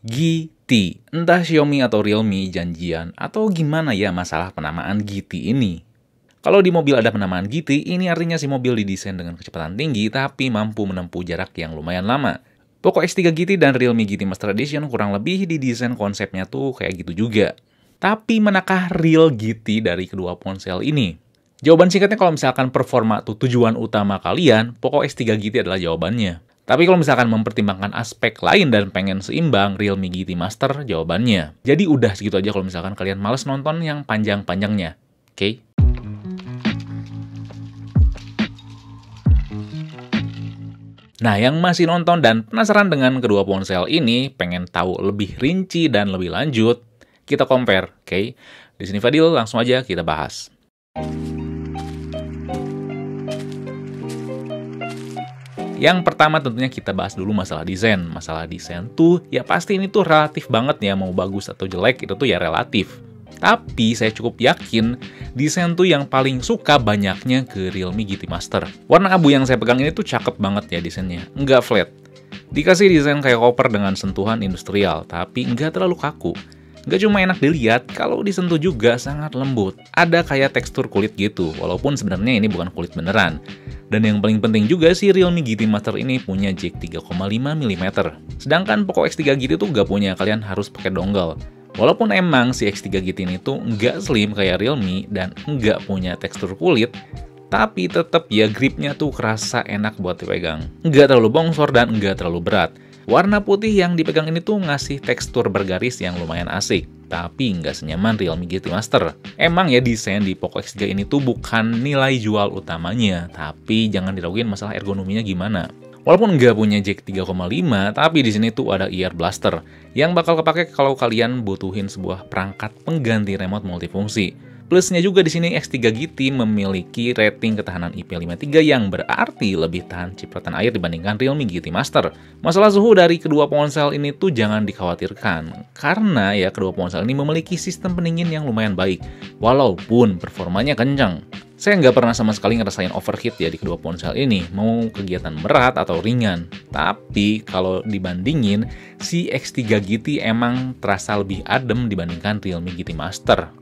GT, entah Xiaomi atau Realme janjian atau gimana ya masalah penamaan GT ini. Kalau di mobil ada penamaan GT, ini artinya si mobil didesain dengan kecepatan tinggi tapi mampu menempuh jarak yang lumayan lama. Poco X3 GT dan Realme GT Master Edition kurang lebih didesain konsepnya tuh kayak gitu juga. Tapi manakah real GT dari kedua ponsel ini? Jawaban singkatnya kalau misalkan performa tuh tujuan utama kalian, Poco X3 GT adalah jawabannya. Tapi kalau misalkan mempertimbangkan aspek lain dan pengen seimbang, Realme GT Master jawabannya. Jadi udah segitu aja kalau misalkan kalian males nonton yang panjang-panjangnya. Oke? Nah, yang masih nonton dan penasaran dengan kedua ponsel ini, pengen tahu lebih rinci dan lebih lanjut, kita compare, oke? Di sini Fadil, langsung aja kita bahas. Yang pertama tentunya kita bahas dulu masalah desain. Masalah desain tuh ya pasti ini tuh relatif banget ya, mau bagus atau jelek itu tuh ya relatif. Tapi saya cukup yakin desain tuh yang paling suka banyaknya ke Realme GT Master. Warna abu yang saya pegang ini tuh cakep banget ya desainnya, nggak flat. Dikasih desain kayak koper dengan sentuhan industrial, tapi nggak terlalu kaku. Nggak cuma enak dilihat, kalau disentuh juga sangat lembut. Ada kayak tekstur kulit gitu, walaupun sebenarnya ini bukan kulit beneran. Dan yang paling penting juga sih Realme GT Master ini punya jack 3,5 mm. Sedangkan Poco X3 GT tuh nggak punya, kalian harus pakai dongle. Walaupun emang si X3 GT ini tuh nggak slim kayak Realme dan nggak punya tekstur kulit, tapi tetap ya gripnya tuh kerasa enak buat dipegang. Nggak terlalu bongsor dan nggak terlalu berat. Warna putih yang dipegang ini tuh ngasih tekstur bergaris yang lumayan asik, tapi nggak senyaman Realme GT Master. Emang ya desain di Poco X3 ini tuh bukan nilai jual utamanya, tapi jangan diraguin masalah ergonominya gimana. Walaupun nggak punya jack 3,5, tapi di sini tuh ada ear blaster yang bakal kepake kalau kalian butuhin sebuah perangkat pengganti remote multifungsi. Plusnya juga di sini X3 GT memiliki rating ketahanan IP53 yang berarti lebih tahan cipratan air dibandingkan Realme GT Master. Masalah suhu dari kedua ponsel ini tuh jangan dikhawatirkan, karena ya kedua ponsel ini memiliki sistem pendingin yang lumayan baik, walaupun performanya kencang. Saya nggak pernah sama sekali ngerasain overheat ya di kedua ponsel ini, mau kegiatan berat atau ringan. Tapi kalau dibandingin, si X3 GT emang terasa lebih adem dibandingkan Realme GT Master.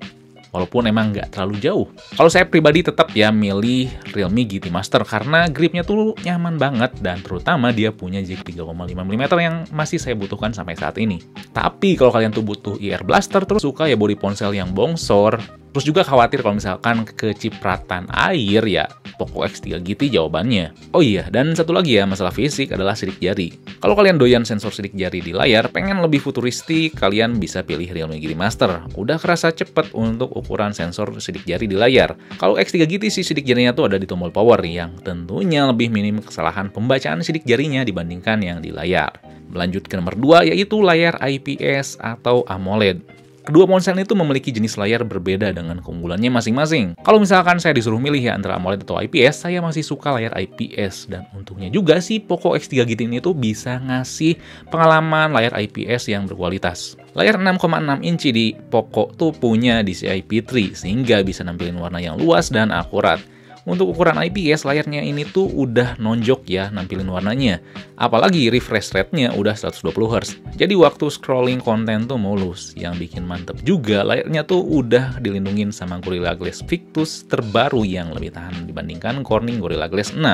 Walaupun emang nggak terlalu jauh. Kalau saya pribadi tetap ya milih Realme GT Master karena gripnya tuh nyaman banget dan terutama dia punya jack 3,5 mm yang masih saya butuhkan sampai saat ini. Tapi kalau kalian tuh butuh ear blaster terus suka ya bodi ponsel yang bongsor, terus juga khawatir kalau misalkan kecipratan air ya, Poco X3 GT jawabannya. Oh iya, dan satu lagi ya, masalah fisik adalah sidik jari. Kalau kalian doyan sensor sidik jari di layar, pengen lebih futuristik, kalian bisa pilih Realme GT Master. Udah kerasa cepet untuk ukuran sensor sidik jari di layar. Kalau X3 GT sih sidik jarinya tuh ada di tombol power yang tentunya lebih minim kesalahan pembacaan sidik jarinya dibandingkan yang di layar. Melanjut ke nomor 2 yaitu layar IPS atau AMOLED. Kedua ponsel itu memiliki jenis layar berbeda dengan keunggulannya masing-masing. Kalau misalkan saya disuruh milih ya antara AMOLED atau IPS, saya masih suka layar IPS. Dan untungnya juga sih Poco X3 GT ini tuh bisa ngasih pengalaman layar IPS yang berkualitas. Layar 6,6 inci di Poco tuh punya DCI P3, sehingga bisa nampilin warna yang luas dan akurat. Untuk ukuran IPS, layarnya ini tuh udah nonjok ya nampilin warnanya. Apalagi refresh rate-nya udah 120Hz. Jadi waktu scrolling konten tuh mulus. Yang bikin mantep juga, layarnya tuh udah dilindungin sama Gorilla Glass Victus terbaru yang lebih tahan dibandingkan Corning Gorilla Glass 6.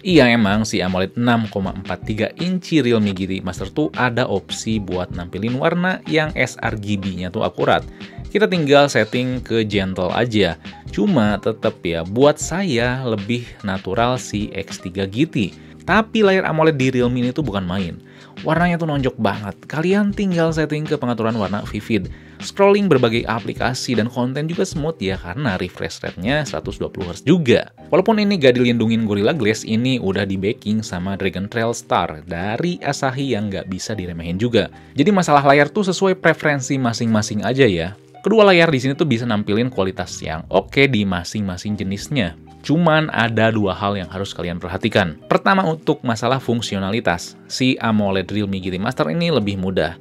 Iya emang si AMOLED 6,43 inci Realme GT Master tuh ada opsi buat nampilin warna yang sRGB-nya tuh akurat. Kita tinggal setting ke gentle aja. Cuma tetap ya, buat saya lebih natural si X3 GT. Tapi layar AMOLED di Realme ini tuh bukan main. Warnanya tuh nonjok banget. Kalian tinggal setting ke pengaturan warna vivid. Scrolling berbagai aplikasi dan konten juga smooth ya, karena refresh rate-nya 120Hz juga. Walaupun ini gak dilindungin Gorilla Glass, ini udah di backing sama Dragon Trail Star dari Asahi yang gak bisa diremehin juga. Jadi masalah layar tuh sesuai preferensi masing-masing aja ya. Kedua layar di sini tuh bisa nampilin kualitas yang oke di masing-masing jenisnya. Cuman ada dua hal yang harus kalian perhatikan. Pertama untuk masalah fungsionalitas. Si AMOLED Realme GT Master ini lebih mudah.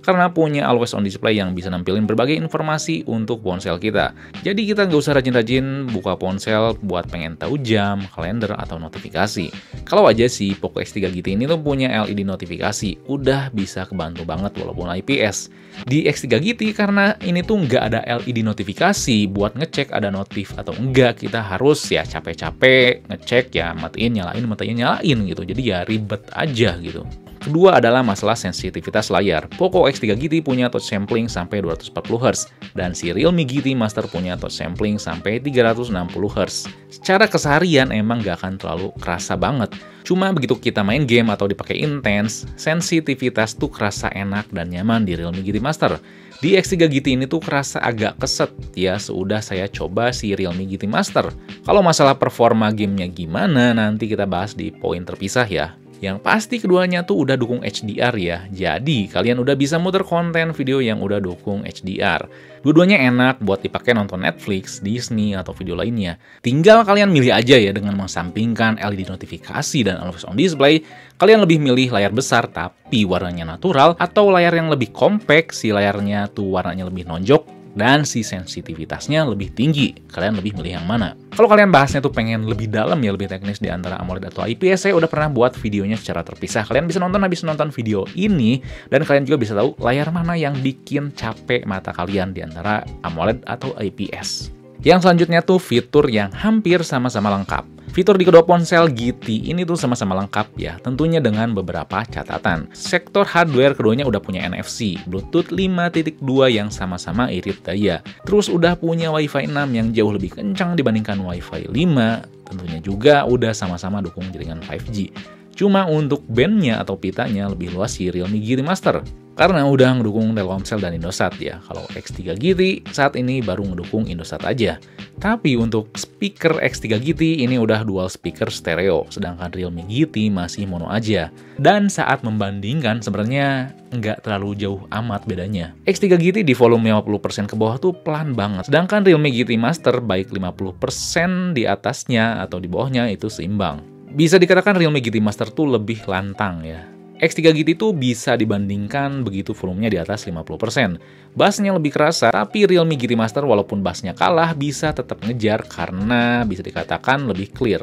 karena punya always on display yang bisa nampilin berbagai informasi untuk ponsel kita. Jadi kita nggak usah rajin-rajin buka ponsel buat pengen tahu jam, kalender, atau notifikasi. Kalau aja si Poco X3 GT ini tuh punya LED notifikasi, udah bisa kebantu banget walaupun IPS. Di X3 GT karena ini tuh nggak ada LED notifikasi, buat ngecek ada notif atau enggak, kita harus ya capek-capek ngecek ya matiin nyalain gitu. Jadi ya ribet aja gitu. Kedua adalah masalah sensitivitas layar. Poco X3 GT punya touch sampling sampai 240Hz, dan si Realme GT Master punya touch sampling sampai 360Hz. Secara keseharian emang gak akan terlalu kerasa banget. Cuma begitu kita main game atau dipakai intens, sensitivitas tuh kerasa enak dan nyaman di Realme GT Master. Di X3 GT ini tuh kerasa agak keset ya sudah saya coba si Realme GT Master. Kalau masalah performa gamenya gimana, nanti kita bahas di poin terpisah ya. Yang pasti keduanya tuh udah dukung HDR ya, jadi kalian udah bisa muter konten video yang udah dukung HDR. Dua-duanya enak buat dipakai nonton Netflix, Disney, atau video lainnya. Tinggal kalian milih aja ya dengan mengesampingkan LED notifikasi dan always on display, kalian lebih milih layar besar tapi warnanya natural, atau layar yang lebih compact, si layarnya tuh warnanya lebih nonjok, dan si sensitivitasnya lebih tinggi. Kalian lebih milih yang mana? Kalau kalian bahasnya tuh pengen lebih dalam ya, lebih teknis di antara AMOLED atau IPS, saya udah pernah buat videonya secara terpisah. Kalian bisa nonton habis nonton video ini, dan kalian juga bisa tahu layar mana yang bikin capek mata kalian di antara AMOLED atau IPS. Yang selanjutnya tuh fitur yang hampir sama-sama lengkap. Fitur di kedua ponsel GT ini tuh sama-sama lengkap ya, tentunya dengan beberapa catatan. Sektor hardware keduanya udah punya NFC, Bluetooth 5.2 yang sama-sama irit daya. Terus udah punya Wi-Fi 6 yang jauh lebih kencang dibandingkan Wi-Fi 5, tentunya juga udah sama-sama dukung jaringan 5G. Cuma untuk bandnya atau pitanya lebih luas si Realme GT Master, karena udah ngedukung Telkomsel dan Indosat ya. Kalau X3 GT saat ini baru ngedukung Indosat aja. Tapi untuk speaker X3 GT ini udah dual speaker stereo, sedangkan Realme GT masih mono aja. Dan saat membandingkan sebenarnya nggak terlalu jauh amat bedanya. X3 GT di volume 50% ke bawah tuh pelan banget, sedangkan Realme GT Master baik 50% di atasnya atau di bawahnya itu seimbang. Bisa dikatakan Realme GT Master tuh lebih lantang ya. X3 GT tuh bisa dibandingkan begitu volumenya di atas 50%. Bassnya lebih kerasa, tapi Realme GT Master walaupun bassnya kalah bisa tetap ngejar karena bisa dikatakan lebih clear.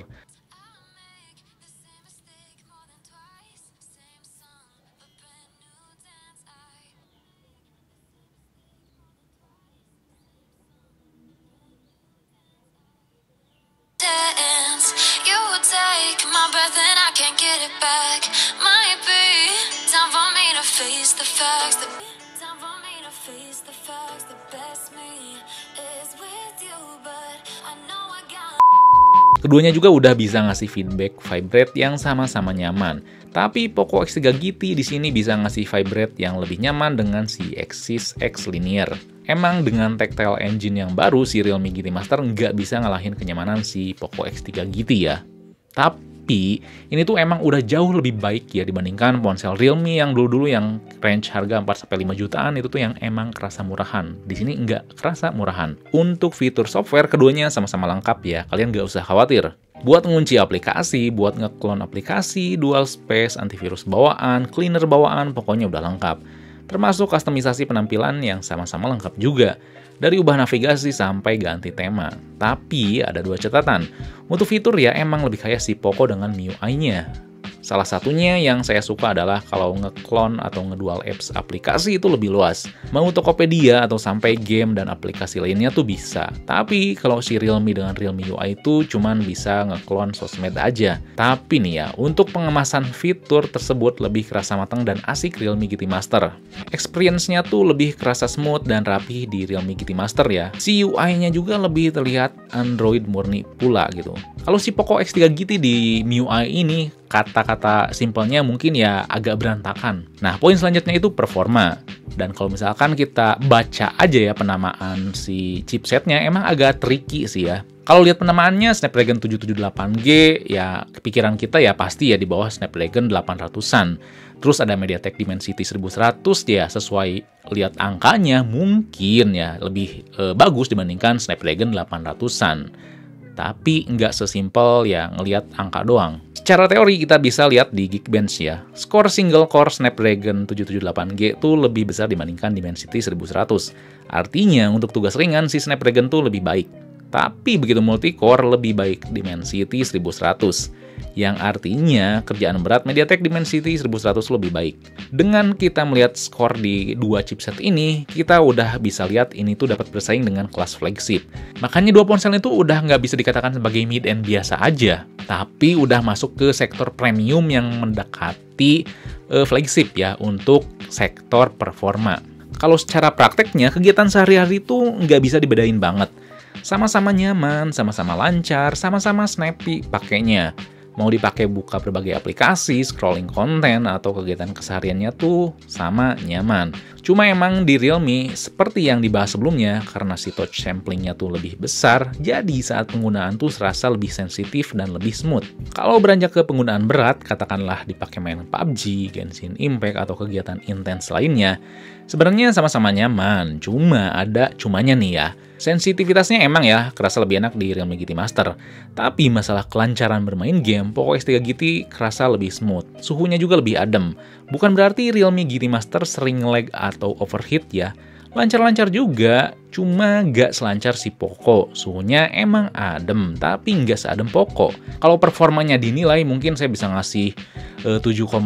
Keduanya juga udah bisa ngasih feedback vibrate yang sama-sama nyaman. Tapi Poco X3 GT di sini bisa ngasih vibrate yang lebih nyaman dengan si Axis X Linear. Emang dengan tactile engine yang baru, si Realme GT Master nggak bisa ngalahin kenyamanan si Poco X3 GT ya. Tapi ini tuh emang udah jauh lebih baik ya dibandingkan ponsel Realme yang dulu-dulu yang range harga 4-5 jutaan itu tuh yang emang kerasa murahan. Di sini nggak kerasa murahan. Untuk fitur software keduanya sama-sama lengkap ya, kalian nggak usah khawatir. Buat ngunci aplikasi, buat ngeklon aplikasi, dual space, antivirus bawaan, cleaner bawaan, pokoknya udah lengkap. Termasuk kustomisasi penampilan yang sama-sama lengkap juga. Dari ubah navigasi sampai ganti tema. Tapi ada dua catatan. Untuk fitur ya emang lebih kaya si Poco dengan MIUI-nya. Salah satunya yang saya suka adalah kalau ngeklon atau ngedual apps aplikasi itu lebih luas. Mau Tokopedia atau sampai game dan aplikasi lainnya tuh bisa. Tapi kalau si Realme dengan Realme UI itu cuman bisa ngeklon sosmed aja. Tapi nih ya, untuk pengemasan fitur tersebut lebih kerasa matang dan asik Realme GT Master. Experience-nya tuh lebih kerasa smooth dan rapi di Realme GT Master ya. Si UI-nya juga lebih terlihat Android murni pula gitu. Kalau si Poco X3 GT di MIUI ini, kata-kata simpelnya mungkin ya agak berantakan. Nah, poin selanjutnya itu performa. Dan kalau misalkan kita baca aja ya penamaan si chipsetnya, emang agak tricky sih ya. Kalau lihat penamaannya Snapdragon 778G, ya kepikiran kita ya pasti ya di bawah Snapdragon 800-an. Terus ada MediaTek Dimensity 1100 ya, sesuai lihat angkanya mungkin ya lebih bagus dibandingkan Snapdragon 800-an. Tapi nggak sesimpel ya ngelihat angka doang. Secara teori kita bisa lihat di Geekbench ya, skor single core Snapdragon 778G itu lebih besar dibandingkan Dimensity 1100. Artinya untuk tugas ringan si Snapdragon tuh lebih baik. Tapi begitu multi-core lebih baik Dimensity 1100. Yang artinya kerjaan berat MediaTek Dimensity 1100 lebih baik. Dengan kita melihat skor di dua chipset ini, kita udah bisa lihat ini tuh dapat bersaing dengan kelas flagship. Makanya dua ponsel itu udah nggak bisa dikatakan sebagai mid-end biasa aja, tapi udah masuk ke sektor premium yang mendekati flagship ya untuk sektor performa. Kalau secara prakteknya, kegiatan sehari-hari itu nggak bisa dibedain banget. Sama-sama nyaman, sama-sama lancar, sama-sama snappy pakainya. Mau dipakai buka berbagai aplikasi, scrolling konten, atau kegiatan kesehariannya tuh sama nyaman. Cuma emang di Realme, seperti yang dibahas sebelumnya, karena si touch samplingnya tuh lebih besar, jadi saat penggunaan tuh serasa lebih sensitif dan lebih smooth. Kalau beranjak ke penggunaan berat, katakanlah dipakai main PUBG, Genshin Impact, atau kegiatan intens lainnya, sebenarnya sama-sama nyaman, cuma ada cumanya nih ya. Sensitivitasnya emang ya kerasa lebih enak di Realme GT Master. Tapi masalah kelancaran bermain game, Poco X3 GT kerasa lebih smooth. Suhunya juga lebih adem. Bukan berarti Realme GT Master sering lag atau overheat ya. Lancar-lancar juga, cuma nggak selancar si Poco. Suhunya emang adem, tapi nggak seadem Poco. Kalau performanya dinilai, mungkin saya bisa ngasih 7,5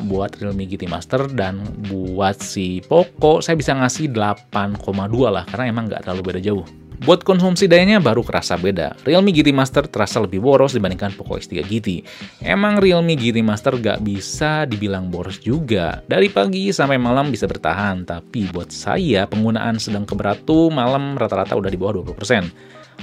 buat Realme GT Master, dan buat si Poco saya bisa ngasih 8,2 lah, karena emang nggak terlalu beda jauh. Buat konsumsi dayanya baru kerasa beda. Realme GT Master terasa lebih boros dibandingkan Poco X3 GT. Emang Realme GT Master gak bisa dibilang boros juga. Dari pagi sampai malam bisa bertahan, tapi buat saya penggunaan sedang ke berat tuh malam rata-rata udah di bawah 20%.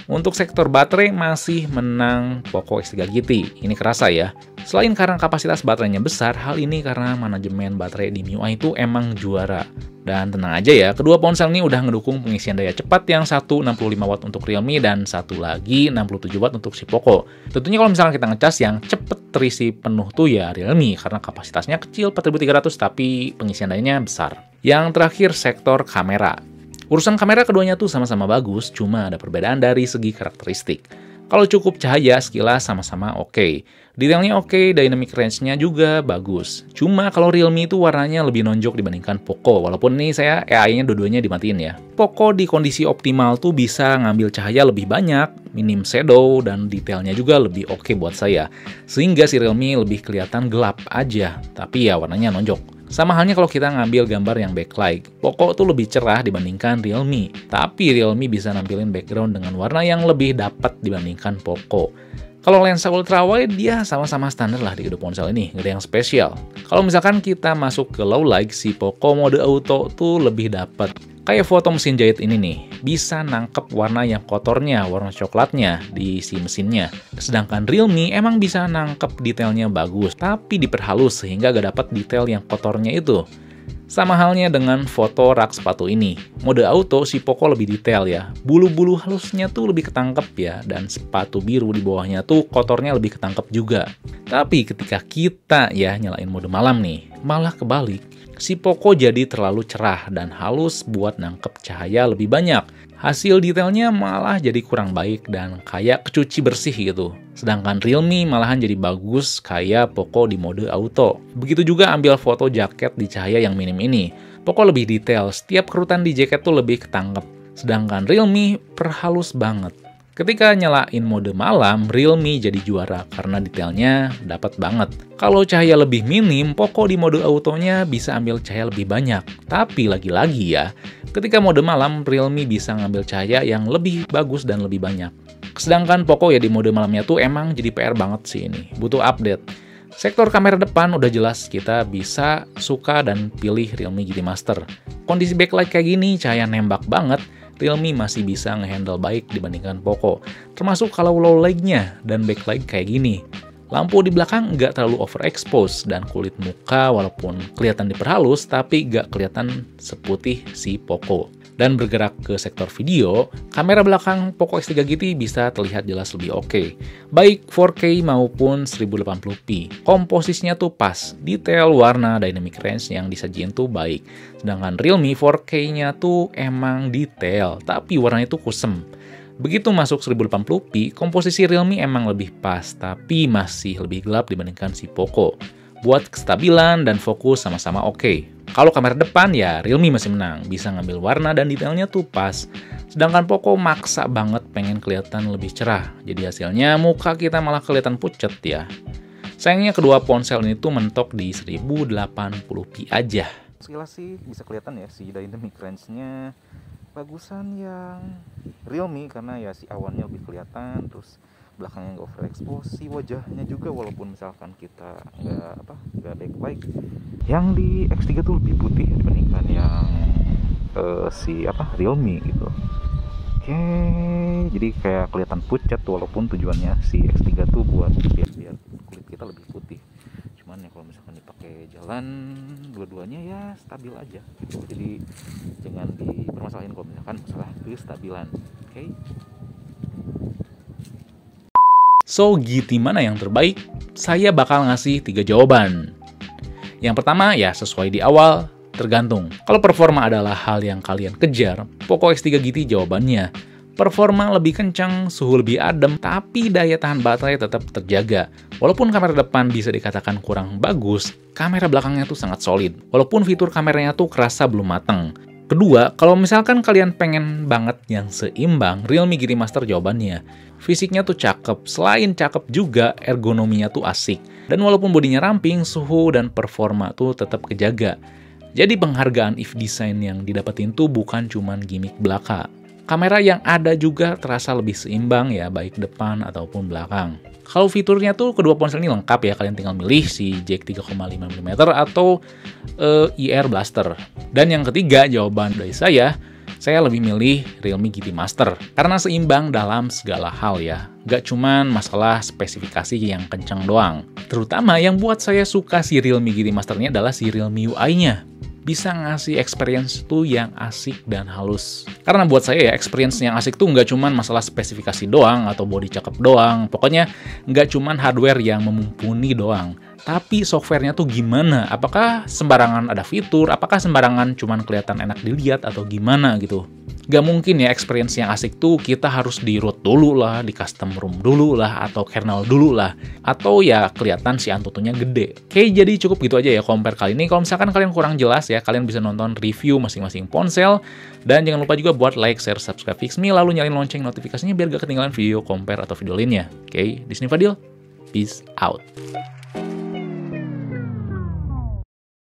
Untuk sektor baterai masih menang Poco X3 GT. Ini kerasa ya. Selain karena kapasitas baterainya besar, hal ini karena manajemen baterai di MIUI itu emang juara. Dan tenang aja ya, kedua ponsel ini udah ngedukung pengisian daya cepat yang satu 65 Watt untuk Realme dan satu lagi 67 Watt untuk si Poco. Tentunya kalau misalnya kita ngecas yang cepet terisi penuh tuh ya Realme, karena kapasitasnya kecil 4300 tapi pengisian dayanya besar. Yang terakhir sektor kamera. Urusan kamera keduanya tuh sama-sama bagus, cuma ada perbedaan dari segi karakteristik. Kalau cukup cahaya, sekilas sama-sama oke. Detailnya oke, dynamic range-nya juga bagus. Cuma kalau Realme itu warnanya lebih nonjok dibandingkan Poco, walaupun ini saya AI-nya dua-duanya dimatiin ya. Poco di kondisi optimal tuh bisa ngambil cahaya lebih banyak, minim shadow, dan detailnya juga lebih oke buat saya. Sehingga si Realme lebih kelihatan gelap aja, tapi ya warnanya nonjok. Sama halnya kalau kita ngambil gambar yang backlight, Poco tuh lebih cerah dibandingkan Realme. Tapi Realme bisa nampilin background dengan warna yang lebih dapat dibandingkan Poco. Kalau lensa ultrawide, dia sama-sama standar lah di kedua ponsel ini, nggak ada yang spesial. Kalau misalkan kita masuk ke low light, si Poco mode auto tuh lebih dapat. Kayak foto mesin jahit ini nih, bisa nangkep warna yang kotornya, warna coklatnya di si mesinnya. Sedangkan Realme emang bisa nangkep detailnya bagus, tapi diperhalus sehingga gak dapat detail yang kotornya itu. Sama halnya dengan foto rak sepatu ini. Mode auto si Poco lebih detail ya. Bulu-bulu halusnya tuh lebih ketangkep ya, dan sepatu biru di bawahnya tuh kotornya lebih ketangkep juga. Tapi ketika kita ya nyalain mode malam nih, malah kebalik. Si Poco jadi terlalu cerah dan halus buat nangkep cahaya lebih banyak. Hasil detailnya malah jadi kurang baik dan kayak kecuci bersih gitu. Sedangkan Realme malahan jadi bagus kayak Poco di mode auto. Begitu juga ambil foto jaket di cahaya yang minim ini. Poco lebih detail, setiap kerutan di jaket tuh lebih ketangkep. Sedangkan Realme perhalus banget. Ketika nyalain mode malam, Realme jadi juara karena detailnya dapat banget. Kalau cahaya lebih minim, Poco di mode autonya bisa ambil cahaya lebih banyak. Tapi lagi-lagi ya, ketika mode malam, Realme bisa ngambil cahaya yang lebih bagus dan lebih banyak. Sedangkan Poco ya di mode malamnya tuh emang jadi PR banget sih ini, butuh update. Sektor kamera depan udah jelas kita bisa suka dan pilih Realme GT Master. Kondisi backlight kayak gini, cahaya nembak banget, Realme masih bisa ngehandle baik dibandingkan Poco, termasuk kalau low light-nya dan backlight kayak gini. Lampu di belakang nggak terlalu overexpose dan kulit muka walaupun kelihatan diperhalus tapi nggak kelihatan seputih si Poco. Dan bergerak ke sektor video, kamera belakang Poco X3 GT bisa terlihat jelas lebih oke. Baik 4K maupun 1080p. Komposisinya tuh pas, detail, warna, dynamic range yang disajiin tuh baik. Sedangkan Realme 4K-nya tuh emang detail, tapi warnanya tuh kusem. Begitu masuk 1080p, komposisi Realme emang lebih pas, tapi masih lebih gelap dibandingkan si Poco. Buat kestabilan dan fokus sama-sama oke. Kalau kamera depan ya Realme masih menang, bisa ngambil warna dan detailnya tuh pas. Sedangkan Poco maksa banget pengen kelihatan lebih cerah, jadi hasilnya muka kita malah kelihatan pucet ya. Sayangnya kedua ponsel ini tuh mentok di 1080p aja. Sekilas sih bisa kelihatan ya si dynamic range-nya bagusan yang Realme karena ya si awannya lebih kelihatan, terus belakangnya nggak overexpose, si wajahnya juga walaupun misalkan kita nggak backlight, yang di X3 tuh lebih putih dibandingkan yang Realme gitu. Oke, jadi kayak kelihatan pucat walaupun tujuannya si X3 tuh buat biar kulit kita lebih putih. Cuman ya kalau misalkan dipakai jalan dua-duanya ya stabil aja gitu. Jadi jangan dipermasalahin kalau misalkan masalah kestabilan. Oke. So, GT mana yang terbaik? Saya bakal ngasih 3 jawaban. Yang pertama ya sesuai di awal, tergantung. Kalau performa adalah hal yang kalian kejar, Poco X3 GT jawabannya. Performa lebih kencang, suhu lebih adem, tapi daya tahan baterai tetap terjaga. Walaupun kamera depan bisa dikatakan kurang bagus, kamera belakangnya tuh sangat solid. Walaupun fitur kameranya tuh kerasa belum mateng. Kedua, kalau misalkan kalian pengen banget yang seimbang, Realme GT Master jawabannya. Fisiknya tuh cakep, selain cakep juga ergonominya tuh asik. Dan walaupun bodinya ramping, suhu dan performa tuh tetap kejaga. Jadi penghargaan if design yang didapetin tuh bukan cuman gimmick belaka. Kamera yang ada juga terasa lebih seimbang ya, baik depan ataupun belakang. Kalau fiturnya tuh kedua ponsel ini lengkap ya, kalian tinggal milih si jack 3,5 mm atau IR Blaster. Dan yang ketiga, jawaban dari saya lebih milih Realme GT Master. Karena seimbang dalam segala hal ya, gak cuman masalah spesifikasi yang kencang doang. Terutama yang buat saya suka si Realme GT Master ini adalah si Realme UI-nya. Bisa ngasih experience tuh yang asik dan halus. Karena buat saya ya, experience yang asik tuh nggak cuman masalah spesifikasi doang atau body cakep doang. Pokoknya nggak cuman hardware yang memumpuni doang. Tapi softwarenya tuh gimana? Apakah sembarangan ada fitur? Apakah sembarangan cuman kelihatan enak dilihat atau gimana gitu? Gak mungkin ya experience yang asik tuh kita harus di root dulu lah, di custom room dulu lah, atau kernel dulu lah. Atau ya kelihatan si Antutunya gede. Oke, jadi cukup gitu aja ya compare kali ini. Kalau misalkan kalian kurang jelas ya, kalian bisa nonton review masing-masing ponsel. Dan jangan lupa juga buat like, share, subscribe Fixme, lalu nyalain lonceng notifikasinya biar gak ketinggalan video compare atau video lainnya. Oke, di sini Fadil. Peace out.